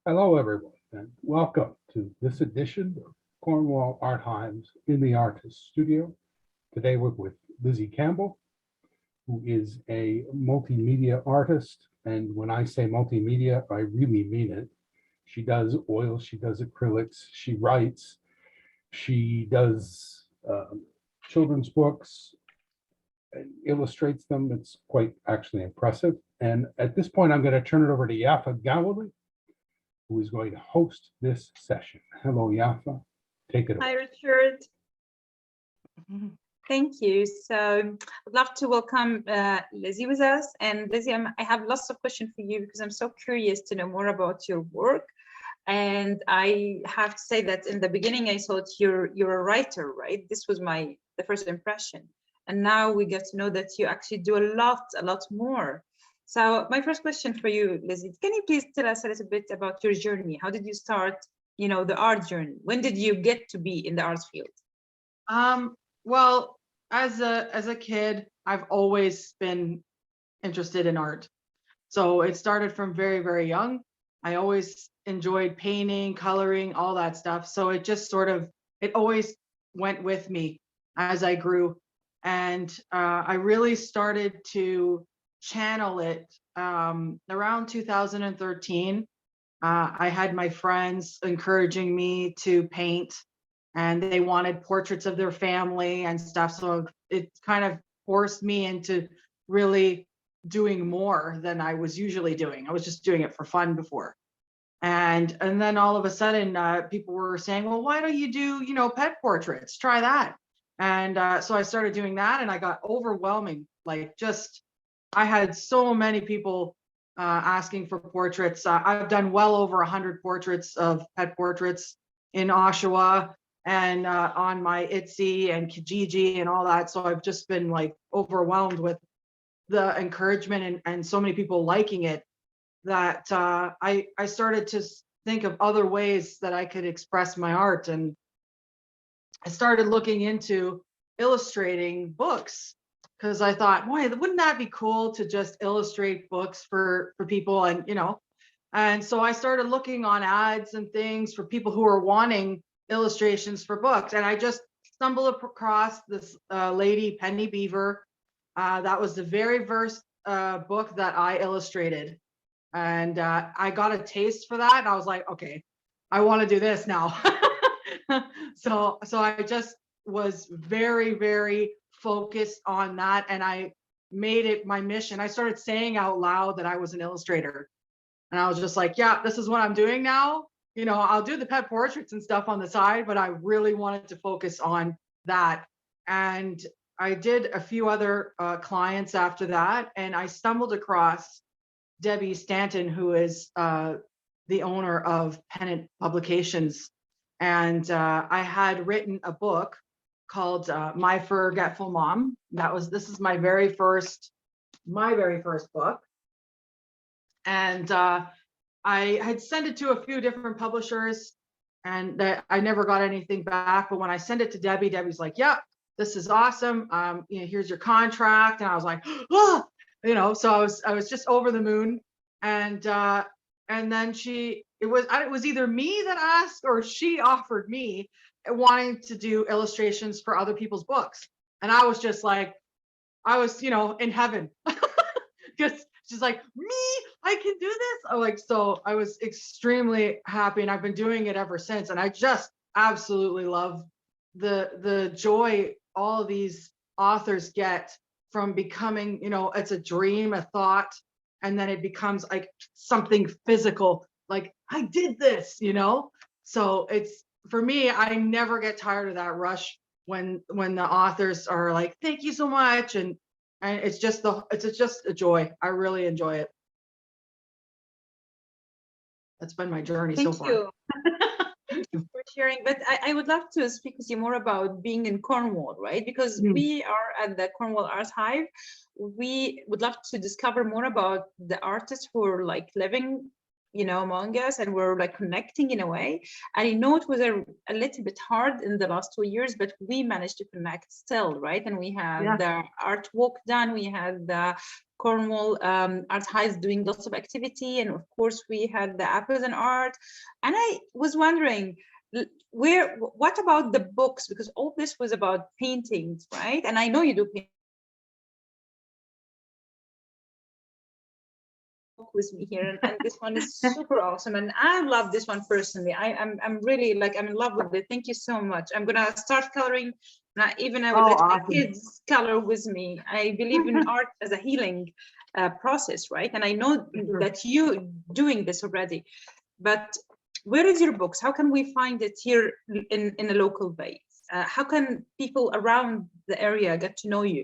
Hello, everyone, and welcome to this edition of Cornwall Art Hive's In the Artist Studio. Today we're with Lizy Campbell, who is a multimedia artist. And when I say multimedia, I really mean it. She does oils, she does acrylics, she writes, she does children's books, and illustrates them. It's quite actually impressive. And at this point, I'm going to turn it over to Yafa Gallery, who is going to host this session. Hello, Yafa. Take it away. Hi, Richard. Thank you. So I'd love to welcome Lizy with us. And Lizy, I have lots of questions for you because I'm so curious to know more about your work. And I have to say that in the beginning, I thought you're a writer, right? This was the first impression. And now we get to know that you actually do a lot more. So my first question for you, Lizy, can you please tell us a little bit about your journey? How did you start, the art journey? When did you get to be in the art field? Well, as a kid, I've always been interested in art. So it started from very, very young. I always enjoyed painting, coloring, all that stuff. So it just it always went with me as I grew. And I really started to channel it around 2013. I had my friends encouraging me to paint, and they wanted portraits of their family and stuff. So it kind of forced me into really doing more than I was usually doing. I was just doing it for fun before. And then all of a sudden, people were saying, well, why don't you do, pet portraits? Try that. And so I started doing that, and I got overwhelming. I had so many people asking for portraits. I've done well over 100 portraits of pet portraits in Oshawa and on my Etsy and Kijiji and all that. So I've just been overwhelmed with the encouragement and so many people liking it that I started to think of other ways that I could express my art. And I started looking into illustrating books because I thought, boy, wouldn't that be cool to just illustrate books for people? And so I started looking on ads and things for people who are wanting illustrations for books. And I just stumbled across this lady, Penny Beaver. That was the very first book that I illustrated. And I got a taste for that. And I was like, okay, I want to do this now. So I just was very, very focused on that. And I made it my mission. I started saying out loud that I was an illustrator. And I was just like, yeah, this is what I'm doing now. I'll do the pet portraits and stuff on the side, but I really wanted to focus on that. And I did a few other clients after that. And I stumbled across Debbie Stanton, who is the owner of Pennant Publications. And I had written a book called My Forgetful Mom. This is my very first book. And I had sent it to a few different publishers, and I never got anything back. But when I sent it to Debbie, Debbie's like, "Yep, this is awesome. Here's your contract." And I was like, "Oh," So I was just over the moon. And then it was either me that asked or she offered me wanting to do illustrations for other people's books. And I was just like, I was, in heaven. Because she's like, me, I can do this. So I was extremely happy, and I've been doing it ever since. And I just absolutely love the joy all of these authors get from becoming, it's a dream, a thought, and then it becomes like something physical. Like, I did this, So it's, for me, I never get tired of that rush when the authors are like, thank you so much. And it's just a joy. I really enjoy it. That's been my journey so far. Thank you for sharing. But I would love to speak with you more about being in Cornwall, right? Because we are at the Cornwall Art Hive. We would love to discover more about the artists who are living among us, and we're like connecting in a way. And I know it was a little bit hard in the last 2 years, but we managed to connect still, right? And we had the art walk done, we had the Cornwall Art Hive doing lots of activity, and of course we had the apples and art. And I was wondering, what about the books? Because all this was about paintings, right? And I know you do with me here, and this one is super awesome, and I love this one personally. I'm really like, I'm in love with it. Thank you so much. I'm gonna start coloring. Even I would let my kids color with me. I believe in art as a healing process, right? And I know that you doing this already, but where is your books? How can we find it here in a local base? How can people around the area get to know you?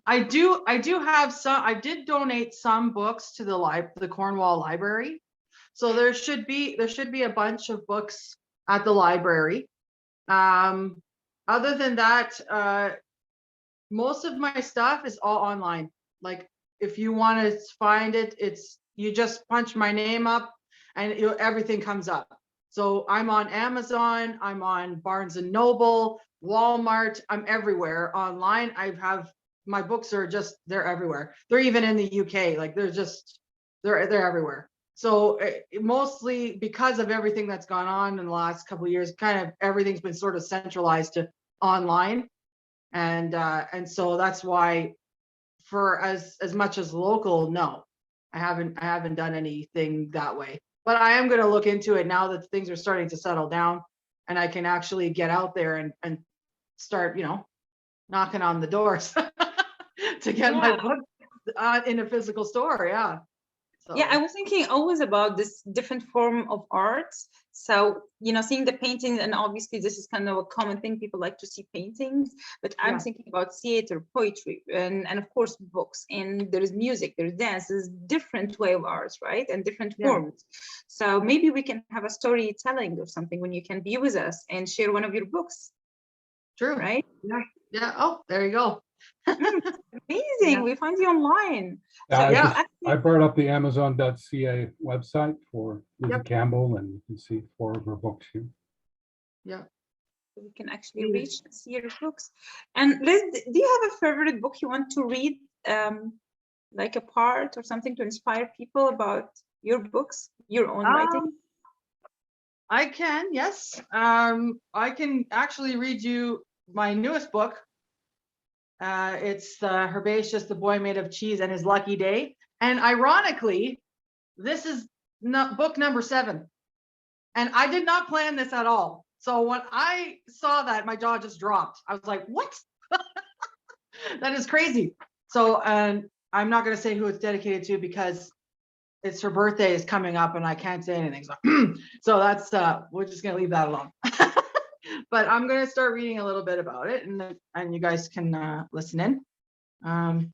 I do have some. I did donate some books to the Cornwall Library, so there should be a bunch of books at the library. Other than that, most of my stuff is all online. Like, if you want to find it, you just punch my name up, and everything comes up. So I'm on Amazon, I'm on Barnes and Noble, Walmart, I'm everywhere online. My books are they're everywhere. They're even in the UK, like they're everywhere. So mostly because of everything that's gone on in the last couple of years, kind of everything's been sort of centralized to online. And so that's why, for as much as local, no, I haven't done anything that way. But I am going to look into it now that things are starting to settle down, and I can actually get out there and start, knocking on the doors to get my book in a physical store. Yeah. So. Yeah, I was thinking always about this different form of art. So, seeing the paintings, and obviously this is kind of a common thing. People like to see paintings, but I'm thinking about theater, poetry, and of course books. And there's music, there's dance, there's different way of arts, right? And different forms. So maybe we can have a storytelling or something when you can be with us and share one of your books. True. Right? Yeah. Yeah. Oh, there you go. Amazing. We find you online. I brought up the Amazon.ca website for Lizy Campbell, and you can see 4 of her books here. Yeah. We can actually reach and see your books. And Liz, do you have a favorite book you want to read, like a part or something to inspire people about your books, your own writing? I can, yes. I can actually read you my newest book. It's Herbaceous, the Boy Made of Cheese and His Lucky Day. And ironically, this is book number 7. And I did not plan this at all. So when I saw that, my jaw just dropped. I was like, what? That is crazy. So, and I'm not going to say who it's dedicated to, because it's her birthday is coming up and I can't say anything. So that's, we're just going to leave that alone. But I'm going to start reading a little bit about it, and you guys can listen in.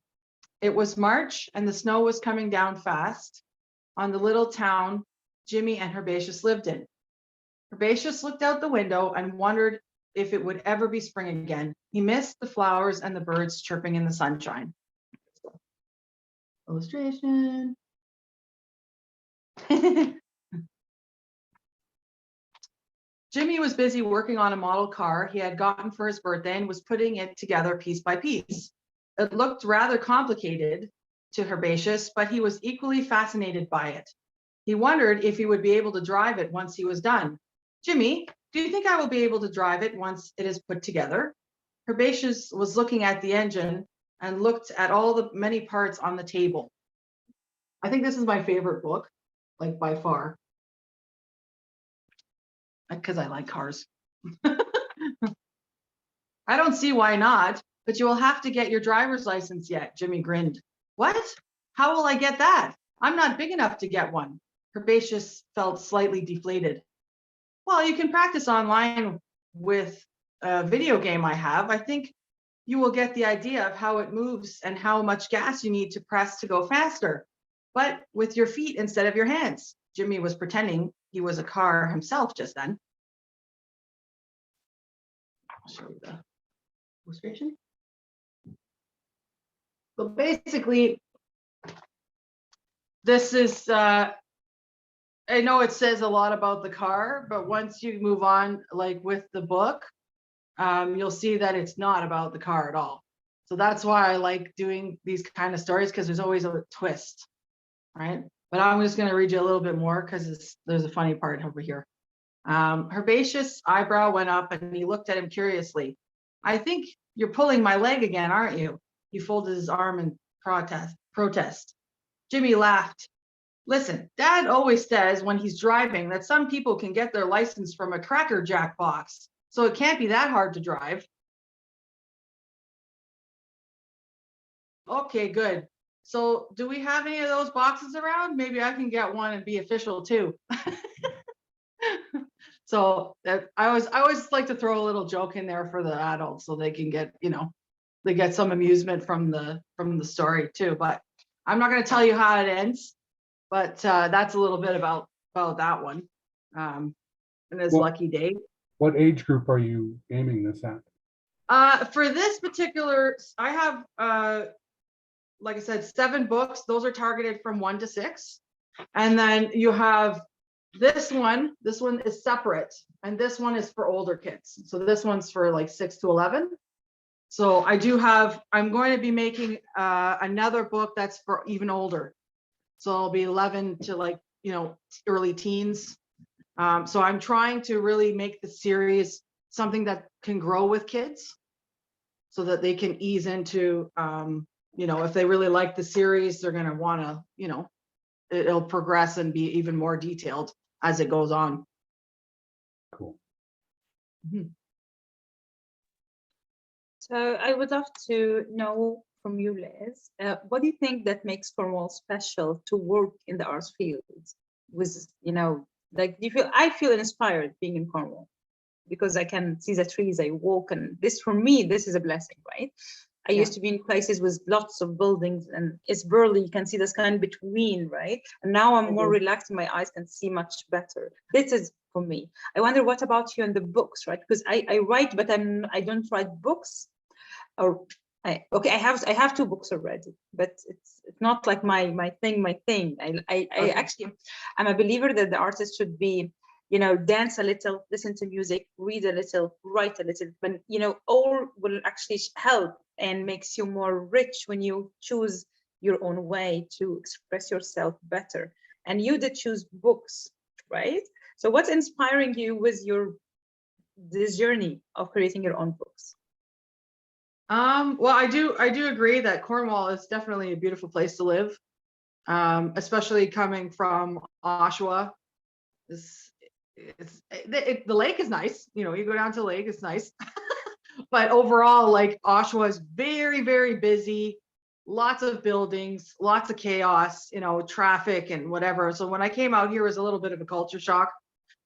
It was March, and the snow was coming down fast on the little town Jimmy and Herbaceous lived in. Herbaceous looked out the window and wondered if it would ever be spring again. He missed the flowers and the birds chirping in the sunshine. Illustration. Jimmy was busy working on a model car he had gotten for his birthday and was putting it together piece by piece. It looked rather complicated to Herbaceous, but he was equally fascinated by it. He wondered if he would be able to drive it once he was done. Jimmy, do you think I will be able to drive it once it is put together? Herbaceous was looking at the engine and looked at all the many parts on the table. I think this is my favorite book, like by far, because I like cars. I don't see why not, but you will have to get your driver's license yet, Jimmy grinned. What? How will I get that? I'm not big enough to get one. Herbaceous felt slightly deflated. Well, you can practice online with a video game I have. I think you will get the idea of how it moves and how much gas you need to press to go faster, but with your feet instead of your hands. Jimmy was pretending he was a car himself just then. I'll show you the illustration. So basically, this is I know it says a lot about the car, but once you move on, like with the book, you'll see that it's not about the car at all. So that's why I like doing these kind of stories, because there's always a twist, right? But I'm just going to read you a little bit more because there's a funny part over here. Herbaceous eyebrow went up and he looked at him curiously. I think you're pulling my leg again, aren't you? He folded his arm in protest. Jimmy laughed. Listen, Dad always says when he's driving that some people can get their license from a Cracker Jack box, so it can't be that hard to drive. Okay, good. So do we have any of those boxes around? Maybe I can get one and be official too. So I always like to throw a little joke in there for the adults so they can get, they get some amusement from the story too. But I'm not going to tell you how it ends, but that's a little bit about that one, and his lucky day. What age group are you aiming this at? For this particular, I have like I said, 7 books. Those are targeted from 1 to 6, and then you have this one is separate, and this one is for older kids. So this one's for like 6 to 11. So I'm going to be making another book that's for even older. So it'll be 11 to like, early teens. So I'm trying to really make the series something that can grow with kids so that they can ease into, if they really like the series, they're going to want to, it'll progress and be even more detailed as it goes on. Cool. Mm-hmm. So I would love to know from you, Liz, what do you think that makes Cornwall special to work in the arts field? With, like, I feel inspired being in Cornwall because I can see the trees, I walk, and for me, this is a blessing, right? I used to be in places with lots of buildings and it's barely, you can see the sky in between, right? And now I'm more relaxed and my eyes can see much better. This is for me. I wonder what about you and the books, right? Because I write, but I don't write books. I have 2 books already, but it's not like my thing. Actually, I'm a believer that the artist should be, dance a little, listen to music, read a little, write a little, but all will actually help and makes you more rich when you choose your own way to express yourself better. And you did choose books, right? So what's inspiring you with this journey of creating your own books? Well, I do agree that Cornwall is definitely a beautiful place to live, especially coming from Oshawa. The lake is nice. You go down to the lake, it's nice. But overall, like, Oshawa is very, very busy, lots of buildings, lots of chaos, traffic and whatever. So when I came out here, it was a little bit of a culture shock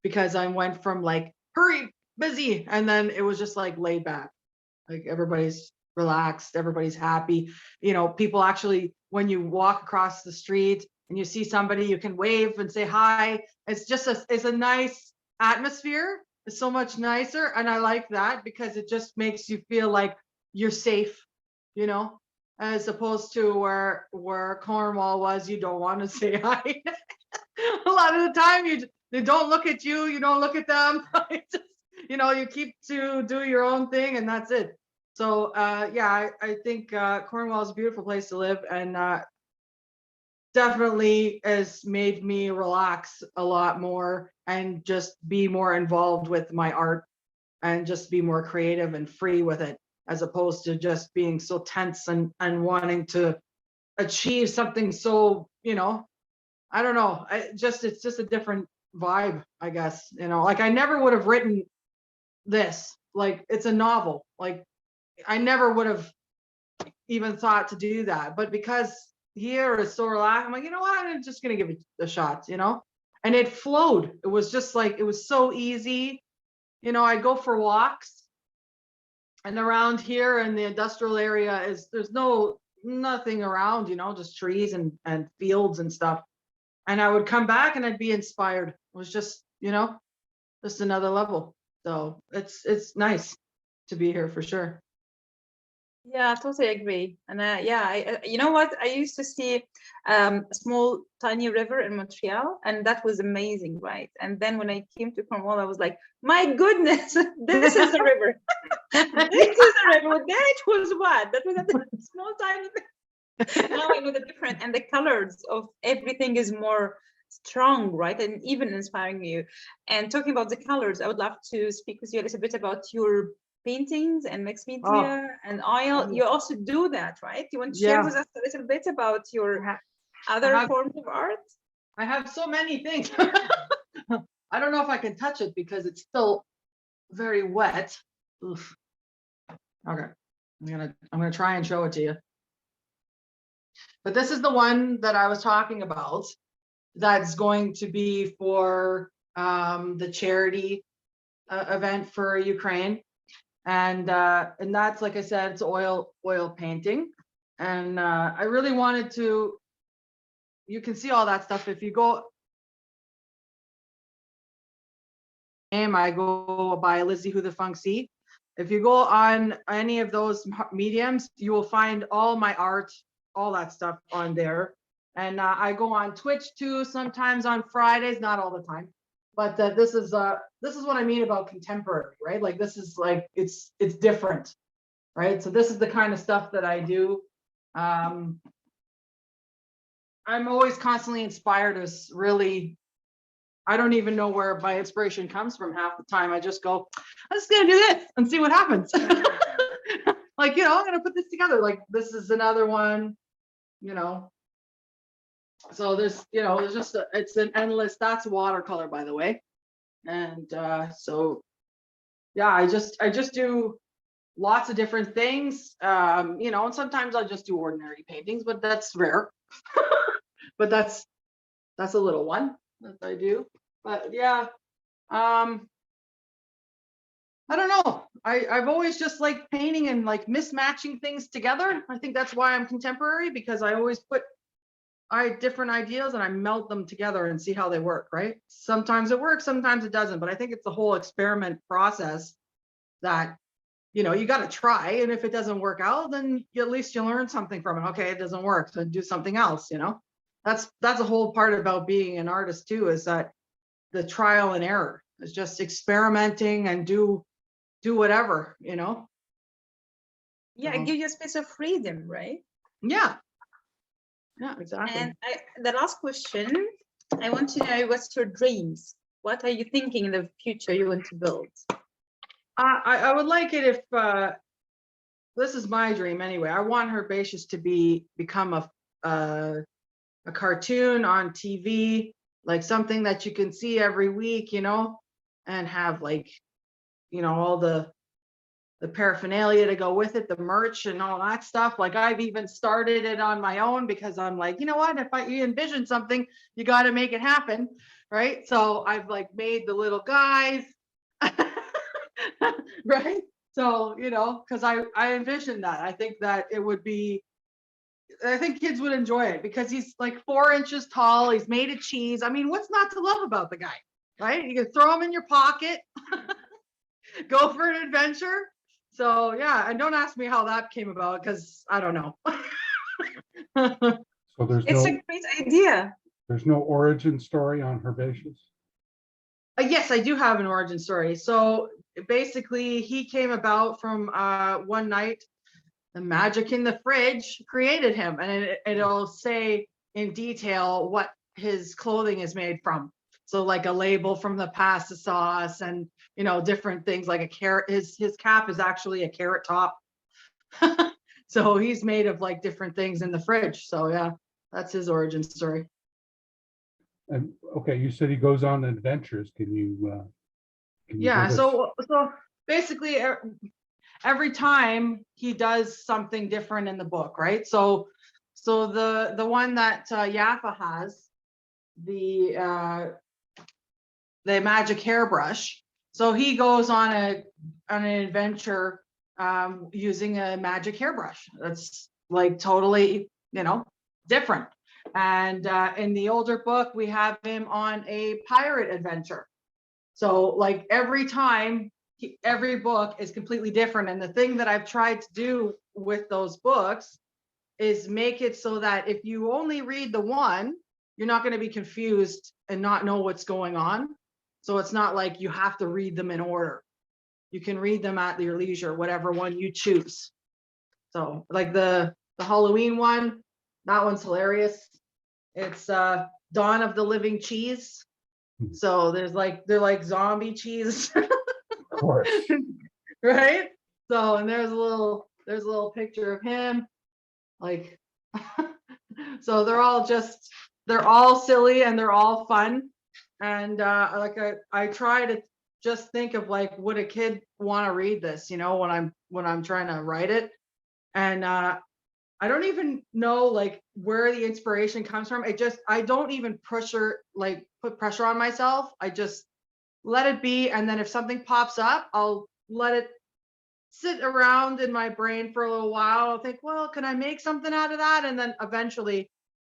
because I went from like, hurry, busy, and then it was just like laid back. Like, everybody's relaxed, everybody's happy. People actually, when you walk across the street and you see somebody, you can wave and say hi. It's just it's a nice atmosphere. It's so much nicer, and I like that because it just makes you feel like you're safe, as opposed to where Cornwall was. You don't want to say hi. A lot of the time, they don't look at you, you don't look at them. You keep to do your own thing, and that's it. So I think Cornwall is a beautiful place to live, and definitely has made me relax a lot more and just be more involved with my art and just be more creative and free with it, as opposed to just being so tense and wanting to achieve something so, I don't know. It's just a different vibe, I guess. Like, I never would have written this. Like, it's a novel. Like, I never would have even thought to do that. But because here is so relaxed, I'm like, you know what? I'm just going to give it a shot, And it flowed. It was just like, it was so easy. I go for walks. And around here in the industrial area there's nothing around, just trees and fields and stuff. And I would come back and I'd be inspired. It was just, just another level. So it's nice to be here for sure. Yeah, I totally agree. And yeah, you know what? I used to see a small tiny river in Montreal, and that was amazing, right? And then when I came to Cornwall, I was like, my goodness, this is a river. This is a river. Then it was what? That was a small tiny. Now I know the difference, and the colors of everything is more strong, right? And even inspiring you. And talking about the colors, I would love to speak with you a little bit about your paintings and mixed Oh, media and oil. You also do that, right? You want to share yeah. with us a little bit about I your have, other forms of art? I have so many things. I don't know if I can touch it because it's still very wet. Oof. Okay. I'm gonna try and show it to you. But this is the one that I was talking about that's going to be for the charity event for Ukraine. And that's, like I said, it's oil painting. And I really wanted to, you can see all that stuff if you go. I go by Lizy Who the Funk See. If you go on any of those mediums, you will find all my art, all that stuff on there. And I go on Twitch too, sometimes on Fridays, not all the time. But this is what I mean about contemporary, right? Like this is like it's different, right? So this is the kind of stuff that I do. I'm always constantly inspired. Is really, I don't even know where my inspiration comes from half the time. I just go, I'm just gonna do this and see what happens. Like, I'm gonna put this together. Like this is another one, So there's just it's an endless. That's watercolor, by the way. And so yeah, I just do lots of different things. And sometimes I'll just do ordinary paintings, but that's rare. But that's a little one that I do. But yeah, I don't know. I've always just liked painting and like mismatching things together. I think that's why I'm contemporary, because I always put different ideas and I melt them together and see how they work, right? Sometimes it works, sometimes it doesn't. But I think it's the whole experiment process that you got to try. And if it doesn't work out, then at least you learn something from it. Okay, it doesn't work, so do something else. That's a whole part about being an artist too, is that the trial and error is just experimenting and do whatever. Yeah, So, give you a space of freedom, right? yeah, exactly. And the last question, I want to know, what's your dreams? What are you thinking in the future you want to build? I would like it if this is my dream anyway. I want Herbaceous to become a cartoon on TV, like something that you can see every week, and have like, all the paraphernalia to go with it, the merch and all that stuff. Like I've even started it on my own because I'm like, you know what, if you envision something, you got to make it happen, right? So I've like made the little guys, right? So, because I envisioned that. I think that it would be, I think kids would enjoy it because he's like 4 inches tall. He's made of cheese. I mean, what's not to love about the guy, right? You can throw him in your pocket, go for an adventure. So yeah, and don't ask me how that came about because I don't know. So It's a great idea. there's no origin story on Herbaceous? Yes, I do have an origin story. So basically, he came about from one night. The magic in the fridge created him, and it'll say in detail what his clothing is made from. So like a label from the pasta sauce, and different things like a carrot. His cap is actually a carrot top. So he's made of like different things in the fridge. So yeah, that's his origin story. And okay, you said he goes on adventures. Can you Yeah. give us- So basically, every time he does something different in the book, right? So the one that Yaffa has, the magic hairbrush. So he goes on an adventure using a magic hairbrush. That's like totally, different. And in the older book, we have him on a pirate adventure. So like every time every book is completely different. And the thing that I've tried to do with those books is make it so that if you only read the one, you're not going to be confused and not know what's going on. So it's not like you have to read them in order. You can read them at your leisure, whatever one you choose. So like the Halloween one, that one's hilarious. It's Dawn of the Living Cheese. So they're like zombie cheese. Of course. Right? So, and there's a little picture of him. Like, so they're all silly and they're all fun. And I try to just think of like, would a kid want to read this, when I'm trying to write it. And I don't even know like where the inspiration comes from. I don't even put pressure on myself. I just let it be. And then if something pops up, I'll let it sit around in my brain for a little while. I'll think, well, can I make something out of that? And then eventually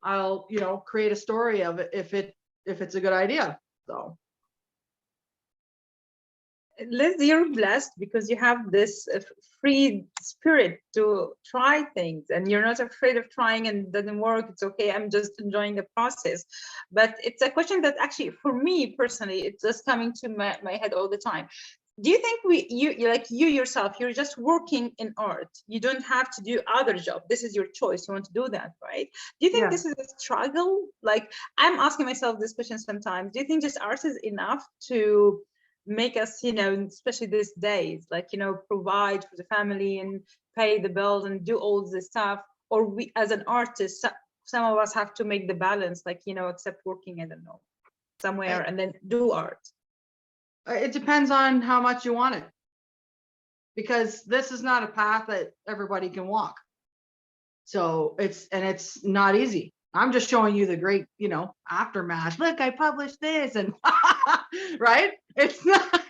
I'll, create a story of it if it's a good idea. So. Liz, you're blessed because you have this free spirit to try things and you're not afraid of trying and it doesn't work. It's okay. I'm just enjoying the process. But it's a question that actually, for me personally, it's just coming to my head all the time. Do you think you yourself, you're just working in art? You don't have to do other job. This is your choice. You want to do that, right? Do you think this is a struggle? Like, I'm asking myself this question sometimes. Do you think just art is enough to make us, especially these days, like, provide for the family and pay the bills and do all this stuff? Or we, as an artist, some of us have to make the balance, like, except working, I don't know, somewhere and then do art. It depends on how much you want it, because this is not a path that everybody can walk. So it's not easy. I'm just showing you the great, aftermath. Look, I published this, and right? It's not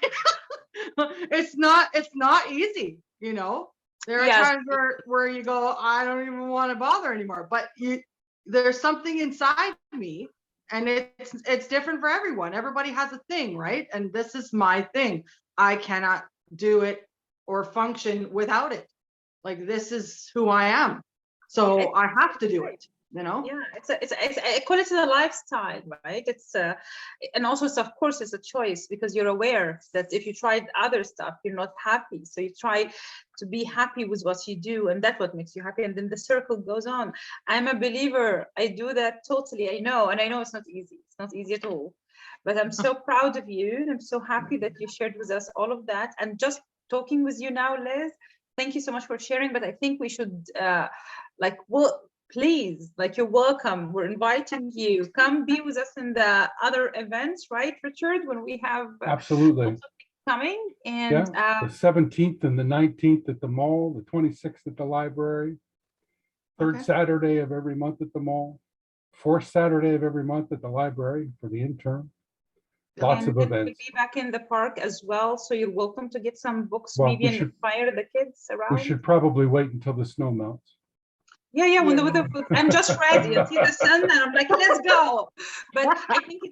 easy. There are times where you go, I don't even want to bother anymore. But there's something inside me. And it's different for everyone. Everybody has a thing, right? And this is my thing. I cannot do it or function without it. Like, this is who I am. So I have to do it, Yeah, I call it a lifestyle, right? It's and also of course it's a choice, because you're aware that if you tried other stuff, you're not happy. So you try to be happy with what you do, and that's what makes you happy. And then the circle goes on. I'm a believer. I do that totally. I know, and I know it's not easy. It's not easy at all. But I'm so proud of you. And I'm so happy that you shared with us all of that. And just talking with you now, Liz, thank you so much for sharing. But I think we should please, you're welcome. We're inviting you. Come be with us in the other events, right, Richard? When we have absolutely coming, and the 17th and the 19th at the mall, the 26th at the library, third Saturday of every month at the mall, fourth Saturday of every month at the library for the intern. Lots of events. We'll be back in the park as well, so you're welcome to get some books, maybe, and inspire the kids around. We should probably wait until the snow melts. Yeah. When I'm just ready. I see the sun and I'm like, let's go. But I think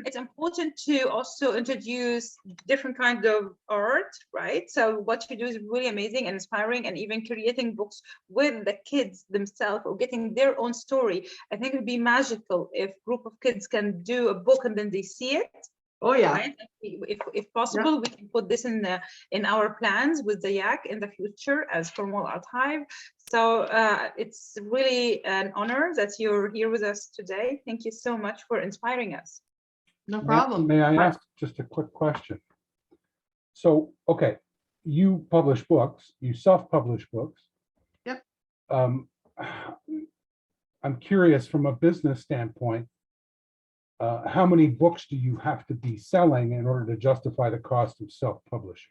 it's important to also introduce different kinds of art, right? So what you do is really amazing and inspiring, and even creating books with the kids themselves or getting their own story. I think it would be magical if a group of kids can do a book and then they see it. Oh yeah. Right? If possible, we can put this in our plans with the YAC in the future as Cornwall Art Hive. So it's really an honor that you're here with us today. Thank you so much for inspiring us. No problem. May I ask just a quick question? So, okay, you publish books, you self-publish books. Yep. I'm curious, from a business standpoint, how many books do you have to be selling in order to justify the cost of self-publishing?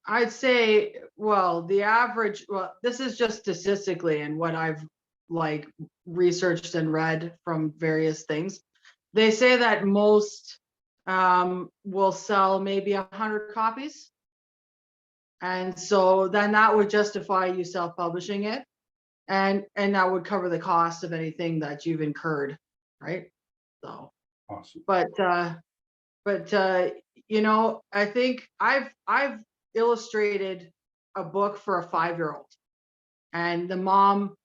I'd say, the average, this is just statistically and what I've researched and read from various things. They say that most will sell maybe 100 copies. And so then that would justify you self-publishing it. And that would cover the cost of anything that you've incurred, right? So Awesome. But you know, I think I've illustrated a book for a 5-year-old, and the mom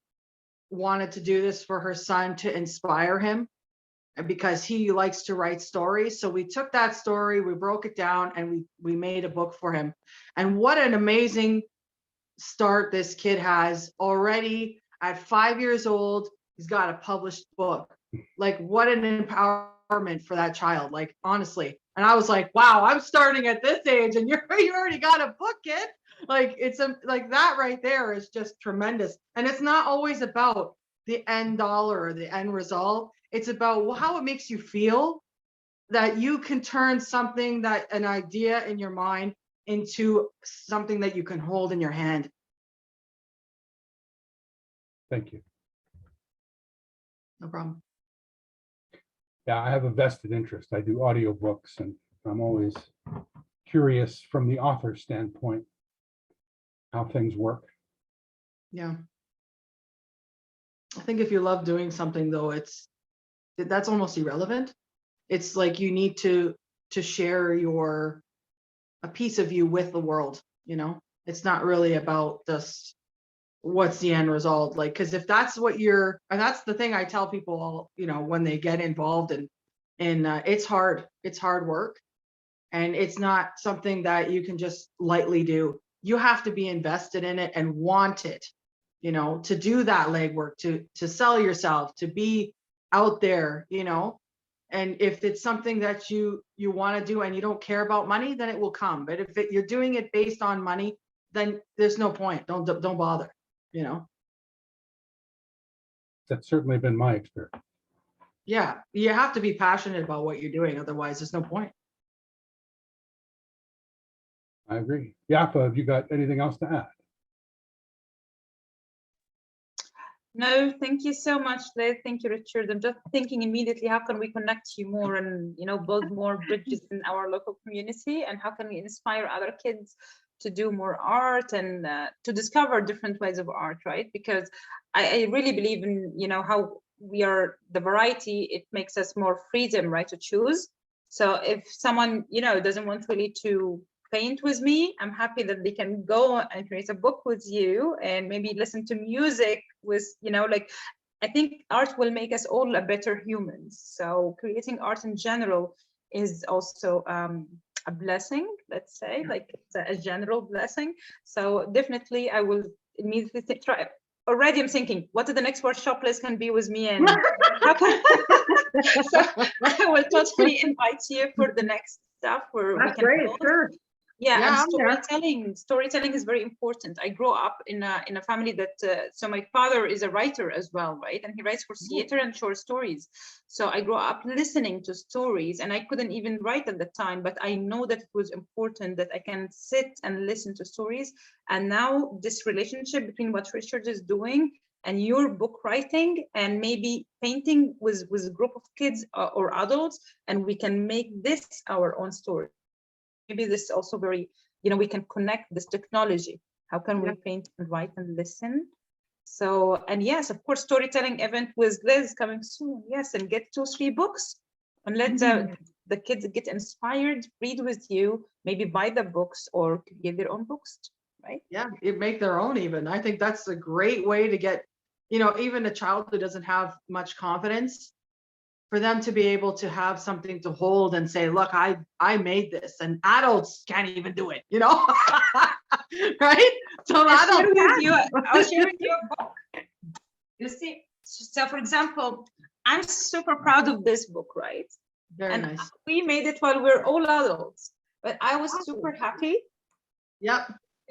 wanted to do this for her son to inspire him, and because he likes to write stories. So we took that story, we broke it down, and we made a book for him. And what an amazing start this kid has already at 5 years old. He's got a published book. Like, what an empowerment for that child, like, honestly. And I was like, wow, I'm starting at this age and you already got a book, kid. Like, it's like that right there is just tremendous. And it's not always about the end dollar or the end result. It's about how it makes you feel, that you can turn something, that an idea in your mind, into something that you can hold in your hand. Thank you. No problem. Yeah, I have a vested interest. I do audiobooks, and I'm always curious from the author's standpoint how things work. Yeah. I think if you love doing something, though, that's almost irrelevant. It's like you need to share a piece of you with the world, you know? It's not really about just what's the end result, like, because if that's what and that's the thing I tell people all, you know, when they get involved in it's hard work, and it's not something that you can just lightly do. You have to be invested in it and want it, you know, to do that legwork, to sell yourself, to be out there, you know. And if it's something that you want to do and you don't care about money, then it will come. But if you're doing it based on money, then there's no point. Don't bother, you know. That's certainly been my experience. Yeah, you have to be passionate about what you're doing, otherwise there's no point. I agree. Yaffa, have you got anything else to add? No, thank you so much, Liz. Thank you, Richard. I'm just thinking immediately, how can we connect you more and, you know, build more bridges in our local community, and how can we inspire other kids to do more art and to discover different ways of art, right? Because I really believe in, you know, how we are the variety, it makes us more freedom, right, to choose. So if someone, you know, doesn't want really to paint with me, I'm happy that they can go and create a book with you and maybe listen to music with, you know, like, I think art will make us all a better humans. So creating art in general is also a blessing, let's say, like it's a general blessing. So definitely I will immediately try. Already I'm thinking, what are the next workshop Liz can be with me, and how can so I will totally invite you for the next stuff where That's we can great, build. sure. Yeah, and storytelling is very important. I grew up in a family that so my father is a writer as well, right? And he writes for theater and short stories. So I grew up listening to stories, and I couldn't even write at the time, but I know that it was important that I can sit and listen to stories. And now this relationship between what Richard is doing and your book writing and maybe painting with a group of kids or adults, and we can make this our own story. Maybe this is also very, you know, we can connect this technology. How can we paint and write and listen? So, and yes, of course, storytelling event with Liz coming soon. Yes, and get 2-3 books and let the kids get inspired, read with you, maybe buy the books or get their own books, right? Yeah, you make their own even. I think that's a great way to get, you know, even a child who doesn't have much confidence, for them to be able to have something to hold and say, look, I made this, and adults can't even do it, you know. Right? So I'll share with you a book. You see, so for example, I'm super proud of this book, right? Very and nice. We made it while we're all adults, but I was super happy. Yep.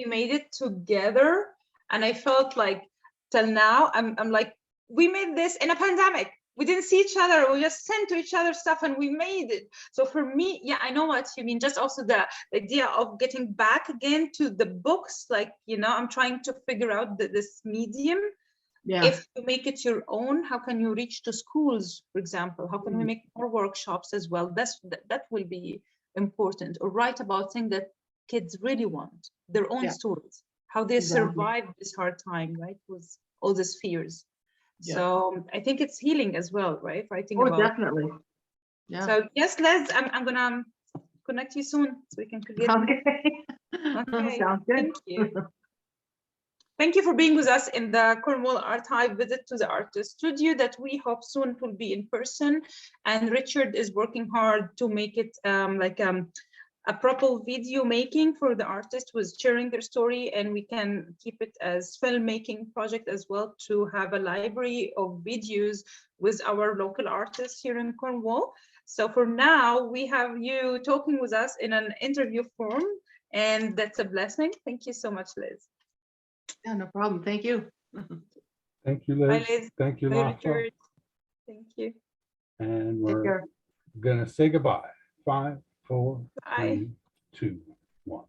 We made it together, and I felt like till now I'm like, we made this in a pandemic. We didn't see each other. We just sent to each other stuff and we made it. So for me, yeah, I know what you mean. Just also the idea of getting back again to the books, like, you know, I'm trying to figure out this medium. Yeah. If you make it your own, how can you reach to schools, for example? How can we make more workshops as well? That will be important. Or write about things that kids really want, their own stories, how they survived this hard time, right? With all these fears. Yeah. So I think it's healing as well, right? Writing about definitely. Yeah. So yes, Les, I'm gonna connect you soon so we can create. Okay. Okay, Sounds good. thank you. Thank you for being with us in the Cornwall Art Hive visit to the artist studio that we hope soon will be in person. And Richard is working hard to make it a proper video making for the artist who is sharing their story, and we can keep it as filmmaking project as well to have a library of videos with our local artists here in Cornwall. So for now, we have you talking with us in an interview form, and that's a blessing. Thank you so much, Liz. Yeah, no problem. Thank you. Thank you, Bye, Liz. Liz. Thank you, Bye, Laszlo. Richard. Thank you. And Take we're care. gonna say goodbye. 5, 4, Bye. 3, 2, 1.